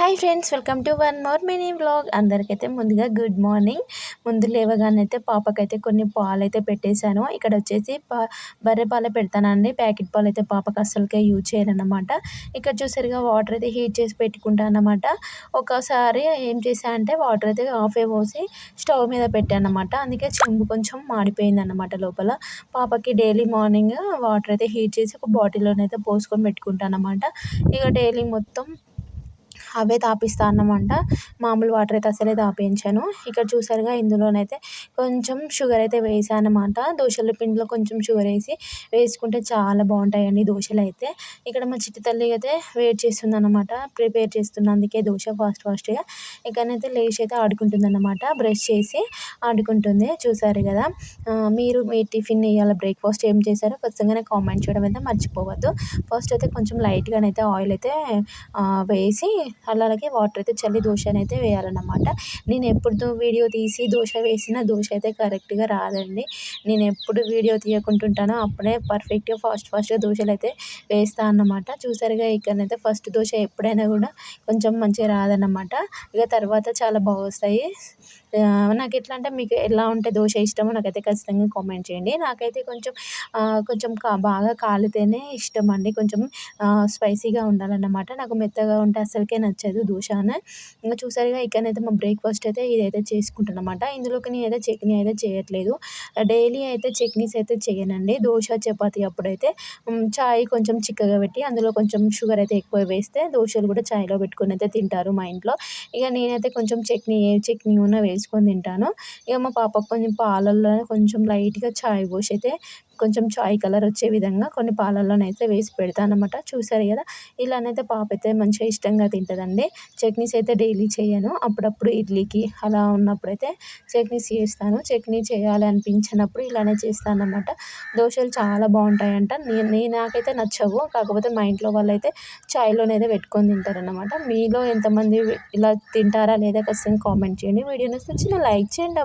Hi friends, welcome to one more mini vlog. అందరికైతే ముందుగా good morning. ముందు లేవగానైతే పాపకైతే కొన్ని పాలైతే పెట్టేశాను. ఇక్కడ వచ్చేసి బర్రె పాలే పెడతానండి. ప్యాకెట్ పాలు అయితే పాపకు అస్సలకే యూజ్ చేయనన్నమాట. ఇక్కడ చూసారుగా వాటర్ అయితే హీట్ చేసి పెట్టుకుంటాను అన్నమాట. ఒకసారి ఏం చేశా అంటే వాటర్ అయితే హాఫే పోసి స్టవ్ మీద పెట్టానన్నమాట. అందుకే చెంబు కొంచెం మాడిపోయిందన్నమాట లోపల. పాపకి డైలీ మార్నింగ్ వాటర్ అయితే హీట్ చేసి ఒక బాటిల్లోనైతే పోసుకొని పెట్టుకుంటాను అన్నమాట. ఇక డైలీ మొత్తం అవే తాపిస్తా అన్నమాట. మామూలు వాటర్ అయితే అసలే తాపించాను. ఇక్కడ చూసారుగా ఇందులోనైతే కొంచెం షుగర్ అయితే వేసాను అన్నమాట. దోశల పిండిలో కొంచెం షుగర్ వేసుకుంటే చాలా బాగుంటాయండి దోశలు అయితే. ఇక్కడ మా చిట్టి తల్లి అయితే వెయిట్ చేస్తుంది అన్నమాట. ప్రిపేర్ చేస్తున్నా, అందుకే దోశ ఫాస్ట్గా ఇక్కడనైతే లేచి అయితే ఆడుకుంటుంది అన్నమాట. బ్రష్ చేసి ఆడుకుంటుంది. చూసారు కదా. మీరు మీ టిఫిన్ ఇవాళ బ్రేక్ఫాస్ట్ ఏం చేశారో ఖచ్చితంగా కామెంట్ చేయడం అయితే మర్చిపోవద్దు. ఫస్ట్ అయితే కొంచెం లైట్గానైతే ఆయిల్ అయితే వేసి అలాగే వాటర్ అయితే చల్లి దోశనైతే వేయాలన్నమాట. నేను ఎప్పుడు వీడియో తీసి దోశ వేసిన దోశ అయితే కరెక్ట్గా రాదండి. నేను ఎప్పుడు వీడియో తీయకుంటుంటానో అప్పుడే పర్ఫెక్ట్గా ఫాస్ట్గా దోశలు అయితే వేస్తాను అన్నమాట. చూసారుగా ఇక్కడనైతే ఫస్ట్ దోశ ఎప్పుడైనా కూడా కొంచెం మంచిగా రాదన్నమాట. ఇక తర్వాత చాలా బాగా వస్తాయి. నాకు ఎట్లా అంటే మీకు ఎలా ఉంటే దోశ ఇష్టమో నాకైతే ఖచ్చితంగా కామెంట్ చేయండి. నాకైతే కొంచెం బాగా కాలితేనే ఇష్టం అండి. కొంచెం స్పైసీగా ఉండాలన్నమాట. నాకు మెత్తగా ఉంటే అసలుకే నచ్చదు దోశ. ఇంకా చూసారుగా ఇక్కడనైతే మా బ్రేక్ఫాస్ట్ అయితే ఇదైతే చేసుకుంటాను అన్నమాట. ఇందులోకి నేనైతే చట్నీ అయితే చేయట్లేదు. డైలీ అయితే చట్నీస్ అయితే చేయనండి. దోశ చపాతీ అప్పుడైతే చాయ్ కొంచెం చిక్కగా పెట్టి అందులో కొంచెం షుగర్ అయితే ఎక్కువ వేస్తే దోశలు కూడా చాయ్లో పెట్టుకొని అయితే తింటారు మా ఇంట్లో. ఇక నేనైతే కొంచెం ఏ చట్నీ ఉన్నా వేసుకొని తింటాను. ఇక మా పాపకు కొంచెం పాలల్లో కొంచెం లైట్గా చాయ్ పోసి అయితే కొంచెం చాయ్ కలర్ వచ్చే విధంగా కొన్ని పాలల్లోనైతే వేసి పెడతాను అన్నమాట. చూసారు కదా. ఇలానైతే పాప అయితే మంచిగా ఇష్టంగా తింటుందండి. చట్నీస్ అయితే డైలీ చేయను. అప్పుడప్పుడు ఇడ్లీకి అలా ఉన్నప్పుడైతే చట్నీస్ చేస్తాను. చట్నీ చేయాలి అనిపించినప్పుడు ఇలానే చేస్తాను అన్నమాట. దోశలు చాలా బాగుంటాయంట. నాకైతే నచ్చవు. కాకపోతే మా ఇంట్లో వాళ్ళైతే చాయ్లోనైతే పెట్టుకొని తింటారన్నమాట. మీలో ఎంతమంది ఇలా తింటారా లేదా ఖచ్చితంగా కామెంట్ చేయండి. వీడియో నచ్చితే చిన్న లైక్ చేయండి.